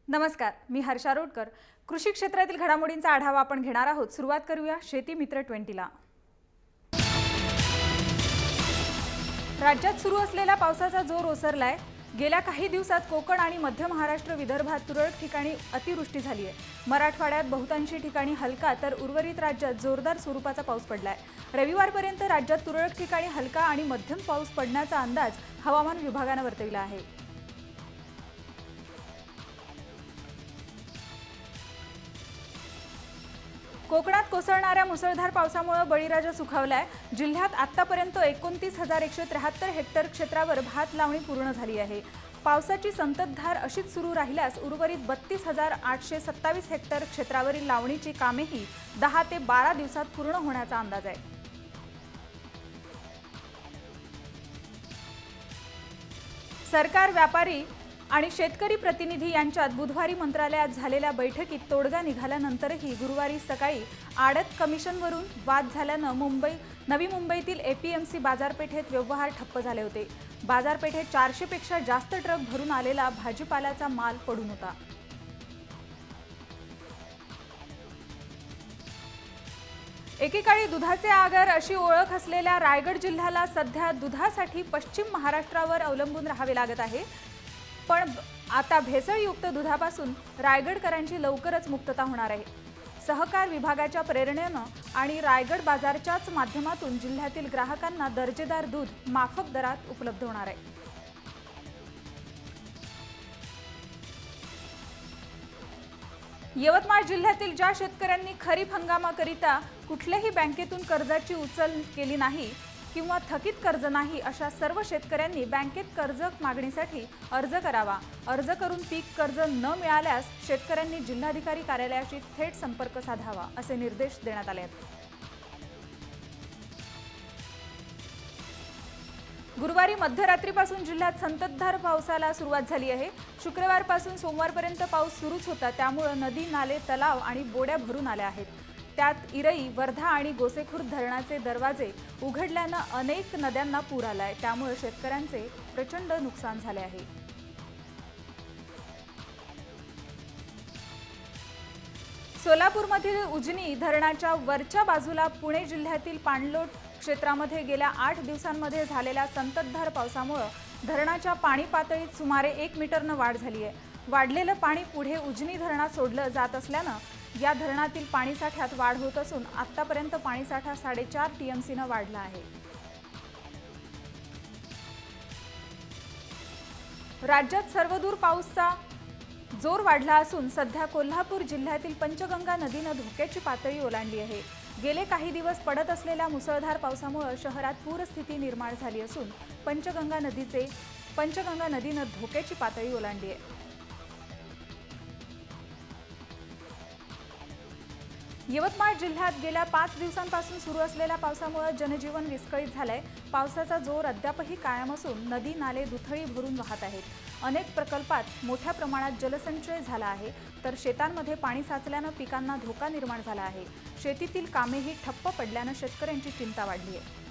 नमस्कार, मी हर्षा रोडकर। कृषी क्षेत्रातील घडामोडींचा आढावा आपण घेणार आहोत। सुरुवात करूया शेती मित्र 20 ला। राज्यात सुरू असलेल्या पावसाचा जोर ओसरलाय। गेल्या काही दिवसात कोकण आणि मध्य महाराष्ट्र, विदर्भात तुरळक ठिकाणी अतिवृष्टी झाली आहे। मराठवाड्यात बहुतांशी ठिकाणी हलका तर उर्वरित राज्यात जोरदार स्वरूपाचा पाऊस पडलाय। रविवारपर्यंत राज्यात तुरळक ठिकाणी हलका आणि मध्यम पाऊस पडण्याचा अंदाज हवामान विभागाने वर्तविला आहे। कोकणात कोसळणाऱ्या मुसळधार पावसामुळे बळीराजा सुखावलाय। जिल्ह्यात आतापर्यंत 29,173 हेक्टर क्षेत्रावर भात लावणी पूर्ण झाली आहे। पावसाची संततधार अशीच सुरू राहिल्यास उर्वरित 32,827 हेक्टर क्षेत्रावरील लावणीची कामेही 10 ते 12 दिवसात पूर्ण होण्याचा अंदाज आहे। सरकार, व्यापारी आणि शेतकरी प्रतिनिधी यांच्यात बुधवारी मंत्रालयात झालेल्या बैठकीत तोडगा निघाल्यानंतरही गुरुवारी सकाळी आडत कमिशनवरून वाद झाल्याने नवी मुंबईतील एपीएमसी बाजारपेठेत व्यवहार ठप्प झाले होते। बाजारपेठेत 400 पेक्षा जास्त ट्रक भरून आलेला भाजीपाल्याचा माल पडून होता। एकेकाळी दुधाचे आगार अशी ओळख असलेल्या रायगड जिल्ह्याला सध्या दुधासाठी पश्चिम महाराष्ट्रावर अवलंबून राहावे लागत आहे। पण आता भेसळयुक्त दुधापासून रायगडकरांची लवकरच मुक्तता होणार आहे। सहकार विभागाच्या प्रेरणेने आणि रायगड बाजारच्याच माध्यमातून जिल्ह्यातील ग्राहकांना दर्जेदार दूध माफक दरात उपलब्ध होणार आहे। यवतमाळ जिल्ह्यातील ज्या शेतकऱ्यांनी खरीप हंगामाकरिता कुठल्याही बँकेतून कर्जाची उचल केली नाही किंवा थकीत कर्ज नाही, अशा सर्व शेतकऱ्यांनी बँकेत कर्ज मागणीसाठी अर्ज करावा। अर्ज करून पीक कर्ज न मिळाल्यास शेतकऱ्यांनी जिल्हाधिकारी कार्यालयाशी थेट संपर्क साधावा, असे निर्देश देण्यात आले आहेत। गुरुवारी मध्यरात्रीपासून जिल्ह्यात संततधार पावसाला सुरुवात झाली आहे। शुक्रवारपासून सोमवारपर्यंत पाऊस सुरूच होता, त्यामुळे नदी, नाले, तलाव आणि बोड्या भरून आल्या आहेत। त्यात इरई, वर्धा आणि गोसेखुर्द धरणाचे दरवाजे उघडल्याने अनेक नद्यांना पूर आलाय, त्यामुळे शेतकऱ्यांचे प्रचंड नुकसान झाले आहे। सोलापूरमधील उजनी धरणाच्या वरच्या बाजूला पुणे जिल्ह्यातील पाणलोट क्षेत्रामध्ये गेल्या 8 दिवसांमध्ये झालेल्या संततधार पावसामुळे धरणाच्या पाणी पातळीत सुमारे 1 मीटरने वाढ झाली आहे। वाढलेलं पाणी पुढे उजनी धरणात सोडलं जात असल्याने या धरणातील पाणीसाठ्यात वाढ होत असून आतापर्यंत पाणीसाठा 4.5 टीएमसीने वाढला आहे। राज्यात सर्वदूर पावसाचा जोर वाढला असून सध्या कोल्हापूर जिल्ह्यातील पंचगंगा नदीने धोक्याची पातळी ओलांडली आहे। गेले काही दिवस पडत असलेल्या मुसळधार पावसामुळे शहरात पूरस्थिती निर्माण झाली असून पंचगंगा नदीने धोक्याची पातळी ओलांडली आहे। यवतमाळ जिल्ह्यात गेल्या 5 दिवसांपासून सुरू असलेल्या पावसामुळे जनजीवन विस्कळीत झालंय। पावसाचा जोर अद्यापही कायम असून नदी, नाले दुथडी भरून वाहत आहेत। अनेक प्रकल्पात मोठ्या प्रमाणात जलसंचय झाला आहे, तर शेतांमध्ये पाणी साचल्याने पिकांना धोका निर्माण झाला आहे। शेतीतील कामेही ठप्प पडल्याने शेतकऱ्यांची चिंता वाढली आहे।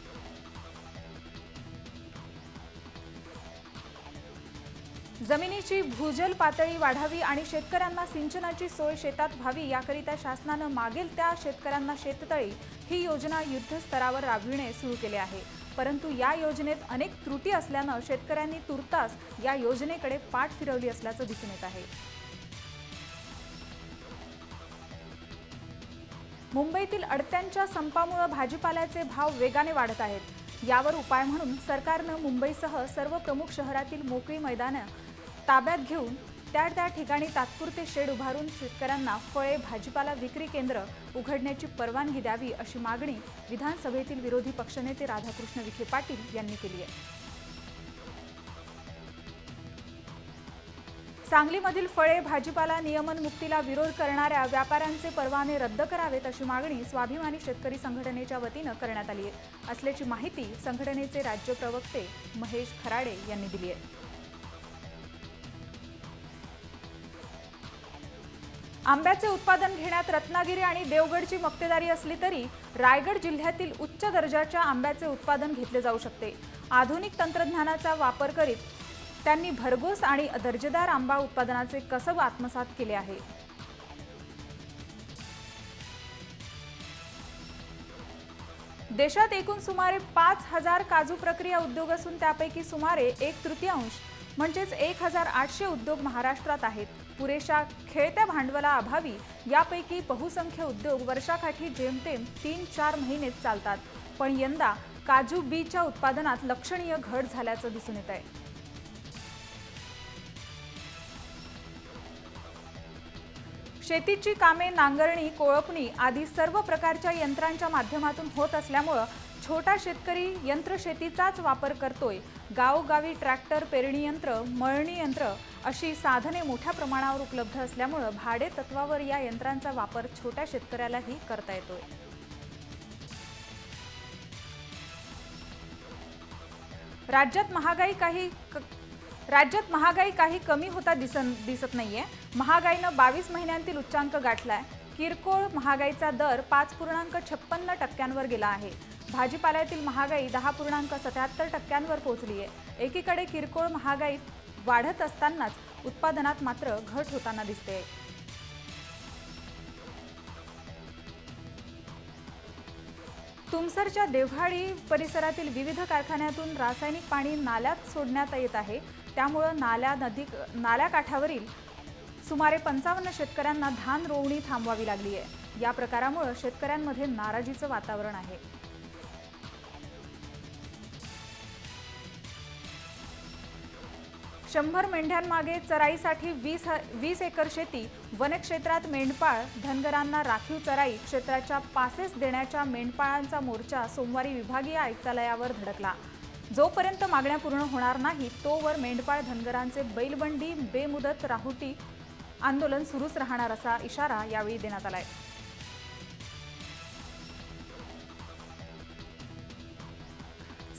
जमिनीची भूजल पातळी वाढावी आणि शेतकऱ्यांना सिंचनाची सोय शेतात व्हावी, याकरिता शासनाने मागेल त्या शेतकऱ्यांना शेततळी ही योजना युद्धस्तरावर राबविणे सुरू केले आहे। परंतु या योजनेत अनेक त्रुटी असल्याने शेतकऱ्यांनी तुर्तास या योजनेकडे पाठ फिरवली असल्याचे दिसून येत आहे। मुंबईतील अडत्यांच्या संपामुळे भाजीपाल्याचे भाव वेगाने वाढत आहेत। यावर उपाय म्हणून सरकारने मुंबईसह सर्व प्रमुख शहरातील मोकळी मैदाने ताब्यात घेऊन त्या ठिकाणी तात्पुरते शेड उभारून शेतकऱ्यांना फळे, भाजीपाला विक्री केंद्र उघडण्याची परवानगी द्यावी, अशी मागणी विधानसभेतील विरोधी पक्षनेते राधाकृष्ण विखे पाटील यांनी केली आहे। सांगलीमधील फळे, भाजीपाला नियमनमुक्तीला विरोध करणाऱ्या व्यापाऱ्यांचे परवाने रद्द करावेत, अशी मागणी स्वाभिमानी शेतकरी संघटनेच्या वतीने करण्यात आली आहे, असल्याची माहिती संघटनेचे राज्य प्रवक्ते महेश खराडे यांनी दिली आहे। आंब्याचे उत्पादन घेण्यात रत्नागिरी आणि देवगडची मक्तेदारी असली तरी रायगड जिल्ह्यातील उच्च दर्जाच्या आंब्याचे उत्पादन घेतले जाऊ शकते। आधुनिक तंत्रज्ञानाचा वापर करीत त्यांनी भरघोस आणि दर्जेदार आंबा उत्पादनाचे कसब आत्मसात केले आहे. देशात एकूण सुमारे 5,000 काजू प्रक्रिया उद्योग असून त्यापैकी सुमारे 1/3 म्हणजेच 1,800 उद्योग महाराष्ट्रात आहेत. पुरेशा खेळत्या भांडवलाअभावी यापैकी बहुसंख्य उद्योग वर्षाकाठी जेमतेम 3-4 महिनेच चालतात. पण यंदा काजू बीच्या उत्पादनात लक्षणीय घट झाल्याचं दिसून येत आहे. शेतीची कामे नांगरणी, कोळपणी आदी सर्व प्रकारच्या यंत्रांच्या माध्यमातून होत असल्यामुळे छोटा शेतकरी यंत्रशेतीचाच वापर करतोय. गावोगावी ट्रॅक्टर, पेरणी यंत्र, मळणी यंत्र अशी साधने मोठ्या प्रमाणावर उपलब्ध असल्यामुळे भाडे तत्वावर या यंत्रांचा वापर छोट्या शेतकऱ्यालाही करता येतोय. राज्यात महागाई काही कमी होता दिसत नाहीये. महागाईनं 22 महिन्यांतील उच्चांक गाठलाय. किरकोळ महागाईचा दर 5.56% गेला आहे. भाजीपाल्यातील महागाई 10.77% पोहोचली आहे. एकीकडे किरकोळ महागाई वाढत असतानाच उत्पादनात मात्र घट होताना दिसते. तुमसरच्या देवहाळी परिसरातील विविध कारखान्यातून रासायनिक पाणी नाल्यात सोडण्यात येत आहे. त्यामुळे नाल्याकाठावरील सुमारे 55 शेतकऱ्यांना धान रोवणी थांबवावी लागली आहे. या प्रकारामुळे शेतकऱ्यांमध्ये नाराजीचं वातावरण आहे. शंभर मेंढ्यांमागे चराईसाठी 20 एकर शेती, वनक्षेत्रात मेंढपाळ, धनगरांना राखीव चराई क्षेत्राच्या पासेस देण्याच्या मेंढपाळांचा मोर्चा सोमवारी विभागीय आयुक्तालयावर धडकला. जोपर्यंत मागण्या पूर्ण होणार नाही तोवर मेंढपाळ धनगरांचे बैलबंडी बेमुदत राहुटी आंदोलन सुरूच राहणार असा इशारा यावेळी देण्यात आलाय.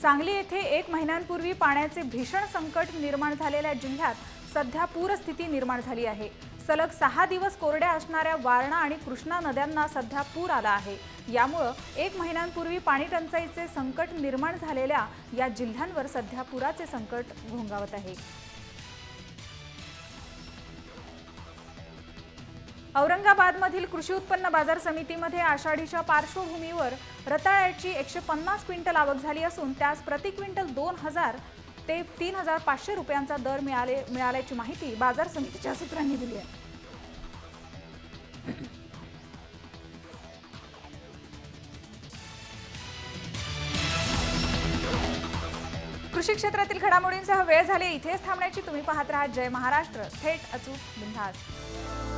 सांगली येथे 1 महिन्यांपूर्वी पाण्याचे भीषण संकट निर्माण झालेल्या जिल्ह्यात सध्या पूरस्थिती निर्माण झाली आहे. सलग 6 दिवस कोरड्या असणाऱ्या वारणा आणि कृष्णा नद्यांना सध्या पूर आला आहे. यामुळे 1 महिन्यांपूर्वी पाणी टंचाईचे संकट निर्माण झालेल्या या जिल्ह्यांवर सध्या पुराचे संकट घोंगावत आहे. औरंगाबादमधील कृषी उत्पन्न बाजार समितीमध्ये आषाढीच्या पार्श्वभूमीवर रताळ्याची 150 क्विंटल आवक झाली असून त्यास प्रति क्विंटल 2,000 ते 3,500 रुपयांचा दर मिळाल्याची माहिती बाजार समितीच्या सूत्रांनी दिली आहे. कृषी क्षेत्रातील घडामोडींसह वेळ झाली इथेच थांबण्याची. तुम्ही पाहत राहा जय महाराष्ट्र, थेट अचूक बिनधास्त.